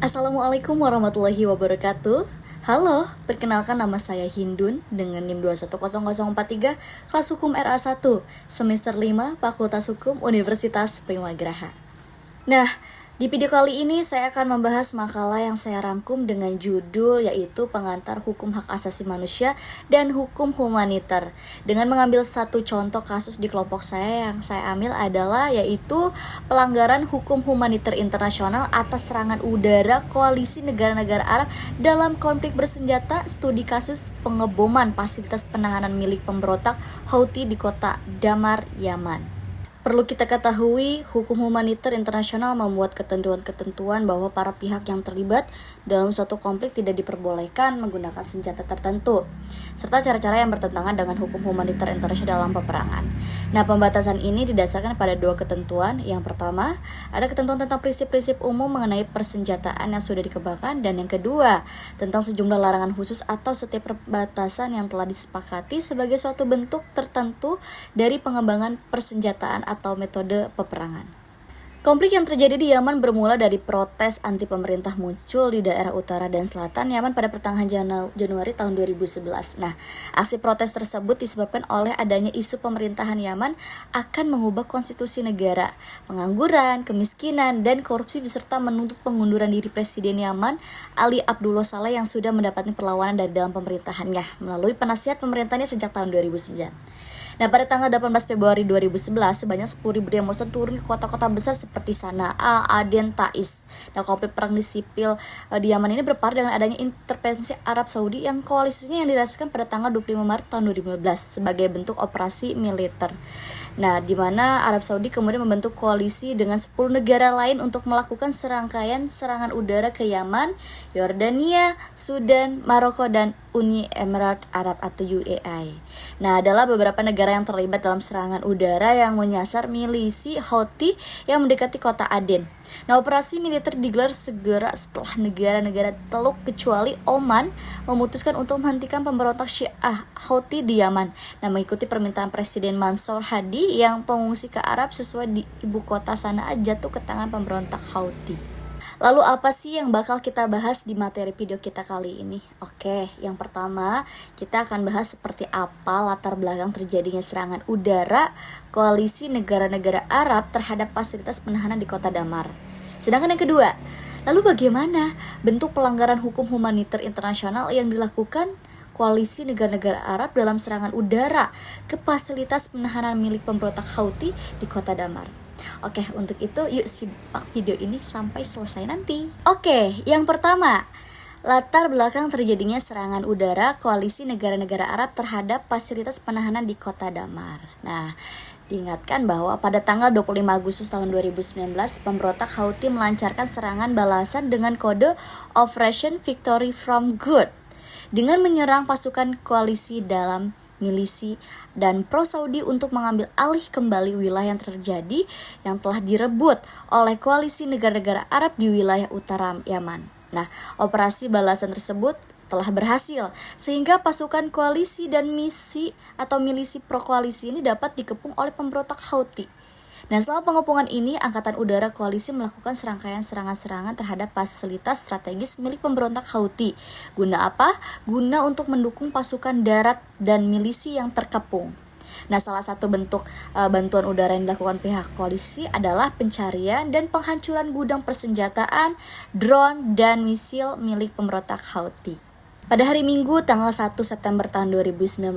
Assalamualaikum warahmatullahi wabarakatuh. Halo, perkenalkan nama saya Hindun dengan NIM 2100043, kelas hukum RA1, semester 5, Fakultas Hukum Universitas Primagraha. Nah, di video kali ini saya akan membahas makalah yang saya rangkum dengan judul yaitu Pengantar Hukum Hak Asasi Manusia dan Hukum Humaniter. Dengan mengambil satu contoh kasus di kelompok saya yang saya ambil adalah yaitu pelanggaran hukum humaniter internasional atas serangan udara koalisi negara-negara Arab dalam konflik bersenjata, studi kasus pengeboman fasilitas penahanan milik pemberontak Houthi di kota Damar, Yaman. Perlu kita ketahui, hukum humaniter internasional membuat ketentuan-ketentuan bahwa para pihak yang terlibat dalam suatu konflik tidak diperbolehkan menggunakan senjata tertentu, serta cara-cara yang bertentangan dengan hukum humaniter internasional dalam peperangan. Nah, pembatasan ini didasarkan pada dua ketentuan. Yang pertama, ada ketentuan tentang prinsip-prinsip umum mengenai persenjataan yang sudah dikembangkan, dan yang kedua, tentang sejumlah larangan khusus atau setiap perbatasan yang telah disepakati sebagai suatu bentuk tertentu dari pengembangan persenjataan atau metode peperangan. Konflik yang terjadi di Yaman bermula dari protes anti pemerintah muncul di daerah utara dan selatan Yaman pada pertengahan Januari tahun 2011. Nah, aksi protes tersebut disebabkan oleh adanya isu pemerintahan Yaman akan mengubah konstitusi negara, pengangguran, kemiskinan, dan korupsi beserta menuntut pengunduran diri Presiden Yaman Ali Abdullah Saleh yang sudah mendapatkan perlawanan dari dalam pemerintahannya melalui penasihat pemerintahnya sejak tahun 2009. Nah, pada tanggal 18 Februari 2011, sebanyak 10.000 demonstran turun ke kota-kota besar seperti Sanaa, Aden, Taiz. Nah, konflik perang di sipil di Yaman ini berparah dengan adanya intervensi Arab Saudi yang koalisinya yang dirasakan pada tanggal 25 Maret tahun 2015 sebagai bentuk operasi militer. Nah, di mana Arab Saudi kemudian membentuk koalisi dengan 10 negara lain untuk melakukan serangkaian serangan udara ke Yaman, Yordania, Sudan, Maroko, dan Uni Emirat Arab atau UAE. Nah, adalah beberapa negara yang terlibat dalam serangan udara yang menyasar milisi Houthi yang mendekati kota Aden. Nah, operasi militer digelar segera setelah negara-negara Teluk kecuali Oman memutuskan untuk menghentikan pemberontak Syiah Houthi di Yaman. Nah, mengikuti permintaan Presiden Mansur Hadi yang pengungsi ke Arab sesuai di ibu kota Sanaa jatuh ke tangan pemberontak Houthi. Lalu apa sih yang bakal kita bahas di materi video kita kali ini? Oke, yang pertama kita akan bahas seperti apa latar belakang terjadinya serangan udara koalisi negara-negara Arab terhadap fasilitas penahanan di kota Damar. Sedangkan yang kedua, lalu bagaimana bentuk pelanggaran hukum humaniter internasional yang dilakukan koalisi negara-negara Arab dalam serangan udara ke fasilitas penahanan milik pemberontak Houthi di kota Damar. Oke, untuk itu yuk simak video ini sampai selesai nanti. Oke, yang pertama, latar belakang terjadinya serangan udara koalisi negara-negara Arab terhadap fasilitas penahanan di kota Damar. Nah, diingatkan bahwa pada tanggal 25 Agustus tahun 2019, pemberontak Houthi melancarkan serangan balasan dengan kode Operation Victory from Good dengan menyerang pasukan koalisi dalam milisi dan pro-Saudi untuk mengambil alih kembali wilayah yang terjadi yang telah direbut oleh koalisi negara-negara Arab di wilayah utara Yaman. Nah, operasi balasan tersebut telah berhasil sehingga pasukan koalisi dan misi atau milisi pro-koalisi ini dapat dikepung oleh pemberontak Houthi. Nah, selama pengepungan ini, Angkatan Udara Koalisi melakukan serangkaian serangan-serangan terhadap fasilitas strategis milik pemberontak Houthi. Guna apa? Guna untuk mendukung pasukan darat dan milisi yang terkepung. Nah, salah satu bentuk bantuan udara yang dilakukan pihak koalisi adalah pencarian dan penghancuran gudang persenjataan, drone, dan misil milik pemberontak Houthi. Pada hari Minggu tanggal 1 September tahun 2019,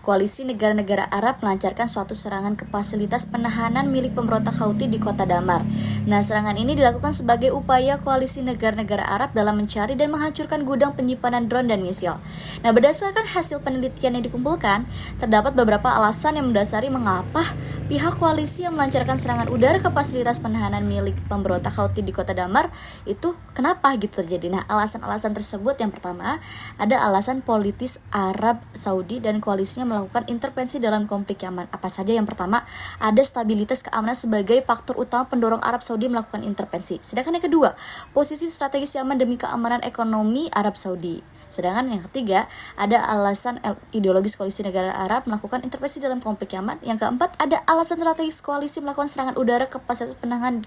koalisi negara-negara Arab melancarkan suatu serangan ke fasilitas penahanan milik pemberontak Houthi di kota Damar. Nah, serangan ini dilakukan sebagai upaya koalisi negara-negara Arab dalam mencari dan menghancurkan gudang penyimpanan drone dan misil. Nah, berdasarkan hasil penelitian yang dikumpulkan, terdapat beberapa alasan yang mendasari mengapa pihak koalisi yang melancarkan serangan udara ke fasilitas penahanan milik pemberontak Houthi di kota Damar itu kenapa gitu terjadi. Nah, alasan-alasan tersebut yang pertama, ada alasan politis Arab Saudi dan koalisinya melakukan intervensi dalam konflik Yaman. Apa saja? Yang pertama, ada stabilitas keamanan sebagai faktor utama pendorong Arab Saudi melakukan intervensi. Sedangkan yang kedua, posisi strategis Yaman demi keamanan ekonomi Arab Saudi. Sedangkan yang ketiga, ada alasan ideologis koalisi negara Arab melakukan intervensi dalam konflik Yaman. Yang keempat, ada alasan strategis koalisi melakukan serangan udara ke fasilitas penahanan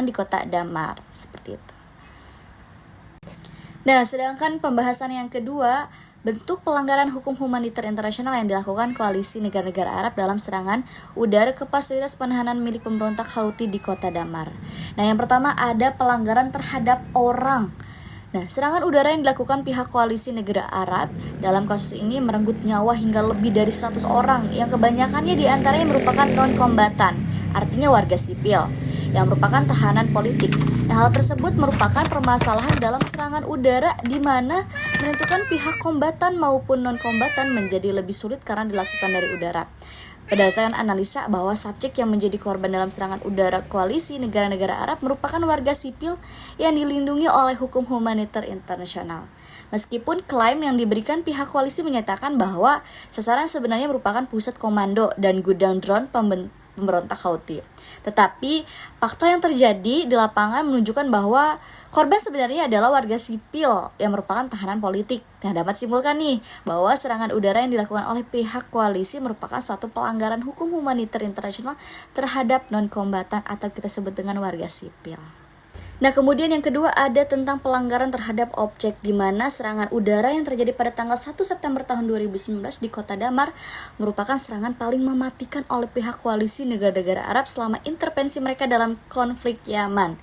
di kota Damar. Seperti itu. Nah, sedangkan pembahasan yang kedua, bentuk pelanggaran hukum humaniter internasional yang dilakukan koalisi negara-negara Arab dalam serangan udara ke fasilitas penahanan milik pemberontak Houthi di kota Damar. Nah, yang pertama ada pelanggaran terhadap orang. Nah, serangan udara yang dilakukan pihak koalisi negara Arab dalam kasus ini merenggut nyawa hingga lebih dari 100 orang yang kebanyakannya diantaranya merupakan non-kombatan, artinya warga sipil, yang merupakan tahanan politik. Nah, hal tersebut merupakan permasalahan dalam serangan udara di mana menentukan pihak kombatan maupun non-kombatan menjadi lebih sulit karena dilakukan dari udara. Berdasarkan analisa bahwa subjek yang menjadi korban dalam serangan udara koalisi negara-negara Arab merupakan warga sipil yang dilindungi oleh hukum humaniter internasional. Meskipun klaim yang diberikan pihak koalisi menyatakan bahwa sasaran sebenarnya merupakan pusat komando dan gudang drone pemberontak Houthi. Tetapi fakta yang terjadi di lapangan menunjukkan bahwa korban sebenarnya adalah warga sipil yang merupakan tahanan politik. Nah, dapat simpulkan nih bahwa serangan udara yang dilakukan oleh pihak koalisi merupakan suatu pelanggaran hukum humaniter internasional terhadap non-kombatan atau kita sebut dengan warga sipil. Nah, kemudian yang kedua ada tentang pelanggaran terhadap objek, di mana serangan udara yang terjadi pada tanggal 1 September tahun 2019 di kota Damar merupakan serangan paling mematikan oleh pihak koalisi negara-negara Arab selama intervensi mereka dalam konflik Yaman.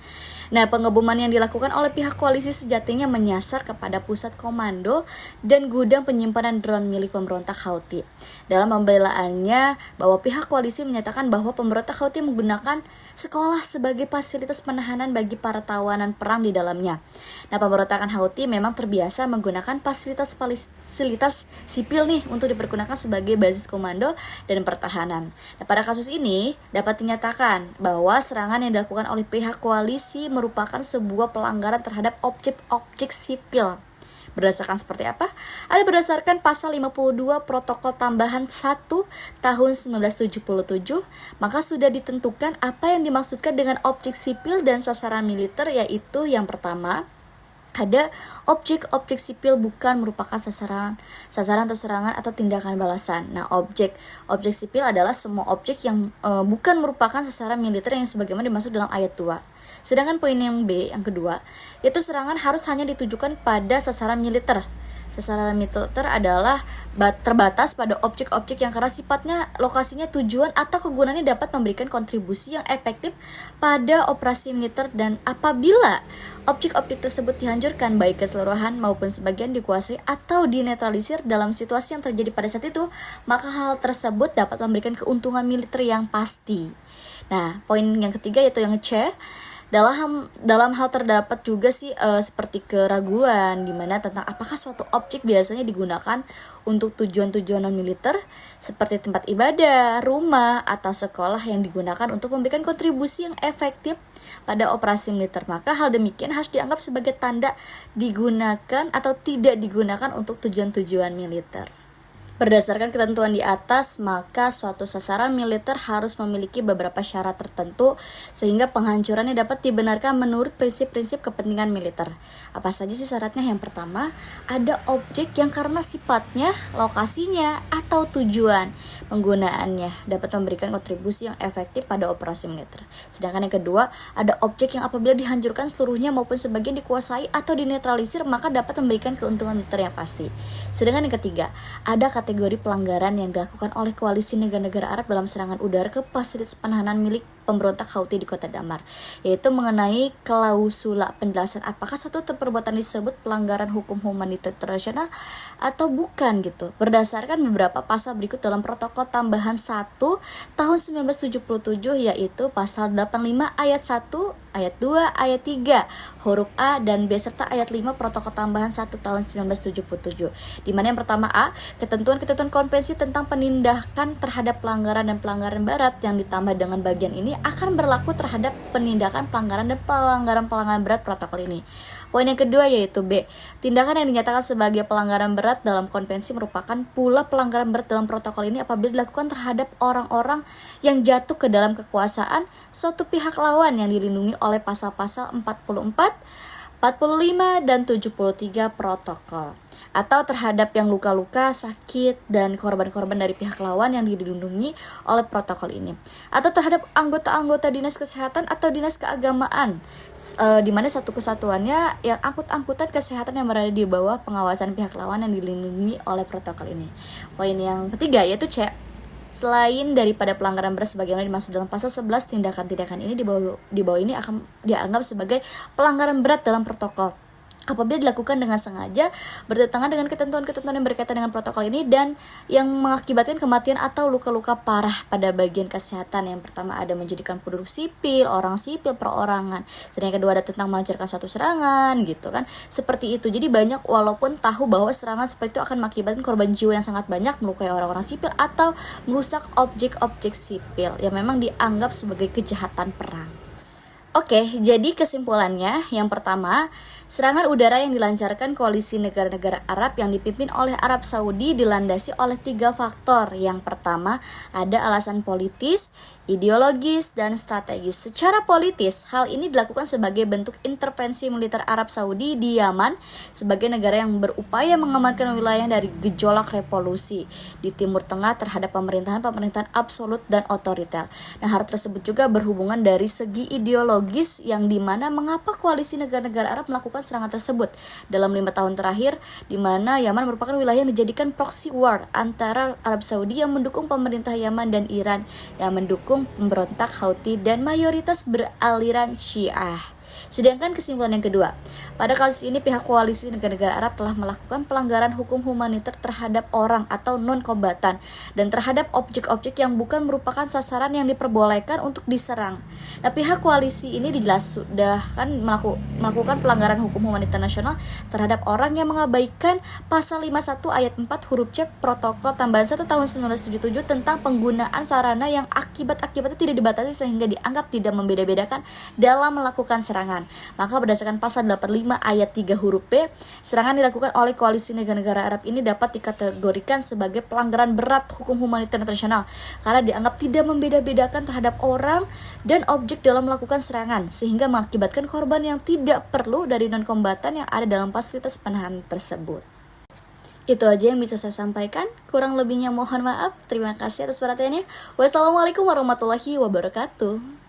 Nah, pengeboman yang dilakukan oleh pihak koalisi sejatinya menyasar kepada pusat komando dan gudang penyimpanan drone milik pemberontak Houthi. Dalam pembelaannya, bahwa pihak koalisi menyatakan bahwa pemberontak Houthi menggunakan sekolah sebagai fasilitas penahanan bagi para tawanan perang di dalamnya. Nah, pemberontakan Houthi memang terbiasa menggunakan fasilitas sipil nih untuk dipergunakan sebagai basis komando dan pertahanan. Nah, pada kasus ini dapat dinyatakan bahwa serangan yang dilakukan oleh pihak koalisi merupakan sebuah pelanggaran terhadap objek-objek sipil. Berdasarkan seperti apa? Ada berdasarkan pasal 52 Protokol Tambahan 1 tahun 1977, maka sudah ditentukan apa yang dimaksudkan dengan objek sipil dan sasaran militer, yaitu yang pertama, ada objek-objek sipil bukan merupakan sasaran atau serangan atau tindakan balasan. Nah, objek sipil adalah semua objek yang bukan merupakan sasaran militer yang sebagaimana dimaksud dalam ayat 2. Sedangkan poin yang B, yang kedua, yaitu serangan harus hanya ditujukan pada sasaran militer. Sasaran militer adalah terbatas pada objek-objek yang karena sifatnya, lokasinya, tujuan, atau kegunaannya dapat memberikan kontribusi yang efektif pada operasi militer, dan apabila objek-objek tersebut dihancurkan baik keseluruhan maupun sebagian dikuasai atau dinetralisir dalam situasi yang terjadi pada saat itu, maka hal tersebut dapat memberikan keuntungan militer yang pasti. Nah, poin yang ketiga yaitu yang C. Dalam hal terdapat juga seperti keraguan dimana tentang apakah suatu objek biasanya digunakan untuk tujuan-tujuan non-militer seperti tempat ibadah, rumah, atau sekolah yang digunakan untuk memberikan kontribusi yang efektif pada operasi militer. Maka hal demikian harus dianggap sebagai tanda digunakan atau tidak digunakan untuk tujuan-tujuan militer. Berdasarkan ketentuan di atas, maka suatu sasaran militer harus memiliki beberapa syarat tertentu sehingga penghancurannya dapat dibenarkan menurut prinsip-prinsip kepentingan militer. Apa saja sih syaratnya? Yang pertama, ada objek yang karena sifatnya, lokasinya, atau tujuan penggunaannya dapat memberikan kontribusi yang efektif pada operasi militer. Sedangkan yang kedua, ada objek yang apabila dihancurkan seluruhnya maupun sebagian dikuasai atau dinetralisir, maka dapat memberikan keuntungan militer yang pasti. Sedangkan yang ketiga, ada kategori pelanggaran yang dilakukan oleh koalisi negara-negara Arab dalam serangan udara ke fasilitas penahanan milik pemberontak Houthi di kota Damar, yaitu mengenai klausula penjelasan apakah suatu perbuatan disebut pelanggaran hukum humaniter internasional atau bukan gitu. Berdasarkan beberapa pasal berikut dalam Protokol Tambahan 1 tahun 1977, yaitu pasal 85 ayat 1, ayat 2, ayat 3, huruf A dan B, serta ayat 5 Protokol Tambahan 1 tahun 1977. Di mana yang pertama A, ketentuan-ketentuan konvensi tentang penindakan terhadap pelanggaran dan pelanggaran berat yang ditambah dengan bagian ini akan berlaku terhadap penindakan pelanggaran dan pelanggaran berat protokol ini. Poin yang kedua yaitu B, tindakan yang dinyatakan sebagai pelanggaran berat dalam konvensi merupakan pula pelanggaran berat dalam protokol ini apabila dilakukan terhadap orang-orang yang jatuh ke dalam kekuasaan suatu pihak lawan yang dilindungi oleh pasal-pasal 44, 45, dan 73 protokol. atau terhadap yang luka-luka, sakit, dan korban-korban dari pihak lawan yang dilindungi oleh protokol ini, atau terhadap anggota-anggota dinas kesehatan atau dinas keagamaan, di mana satu kesatuannya yang angkutan kesehatan yang berada di bawah pengawasan pihak lawan yang dilindungi oleh protokol ini. Poin yang ketiga yaitu C. Selain daripada pelanggaran berat sebagaimana dimaksud dalam pasal 11, tindakan-tindakan ini di bawah ini akan dianggap sebagai pelanggaran berat dalam protokol apabila dilakukan dengan sengaja, bertentangan dengan ketentuan-ketentuan yang berkaitan dengan protokol ini, dan yang mengakibatkan kematian atau luka-luka parah pada bagian kesehatan. Yang pertama ada menjadikan penduduk sipil, orang sipil, perorangan. Dan yang kedua ada tentang melancarkan suatu serangan gitu kan. Seperti itu. Jadi banyak walaupun tahu bahwa serangan seperti itu akan mengakibatkan korban jiwa yang sangat banyak, melukai orang-orang sipil atau merusak objek-objek sipil yang memang dianggap sebagai kejahatan perang. Oke, jadi kesimpulannya, yang pertama, serangan udara yang dilancarkan koalisi negara-negara Arab yang dipimpin oleh Arab Saudi dilandasi oleh 3 faktor. Yang pertama, ada alasan politis, ideologis, dan strategis. Secara politis, hal ini dilakukan sebagai bentuk intervensi militer Arab Saudi di Yaman sebagai negara yang berupaya mengamankan wilayah dari gejolak revolusi di Timur Tengah terhadap pemerintahan absolut dan otoriter. Nah, hal tersebut juga berhubungan dari segi ideologis, yang dimana mengapa koalisi negara-negara Arab melakukan serangan tersebut dalam 5 tahun terakhir, di mana Yaman merupakan wilayah yang dijadikan proxy war antara Arab Saudi yang mendukung pemerintah Yaman dan Iran yang mendukung pemberontak Houthi dan mayoritas beraliran Syiah. Sedangkan kesimpulan yang kedua, pada kasus ini pihak koalisi negara-negara Arab telah melakukan pelanggaran hukum humaniter terhadap orang atau non-kombatan dan terhadap objek-objek yang bukan merupakan sasaran yang diperbolehkan untuk diserang. Nah, pihak koalisi ini dijelas sudah kan melakukan pelanggaran hukum humaniter nasional terhadap orang yang mengabaikan pasal 51 ayat 4 huruf C Protokol Tambahan 1 tahun 1977 tentang penggunaan sarana yang akibat-akibatnya tidak dibatasi sehingga dianggap tidak membeda-bedakan dalam melakukan serangan. Maka berdasarkan pasal 85 ayat 3 huruf B, serangan dilakukan oleh koalisi negara-negara Arab ini dapat dikategorikan sebagai pelanggaran berat hukum humaniter internasional karena dianggap tidak membeda-bedakan terhadap orang dan objek dalam melakukan serangan, sehingga mengakibatkan korban yang tidak perlu dari non-kombatan yang ada dalam fasilitas penahanan tersebut. Itu aja yang bisa saya sampaikan. Kurang lebihnya mohon maaf. Terima kasih atas perhatiannya. Wassalamualaikum warahmatullahi wabarakatuh.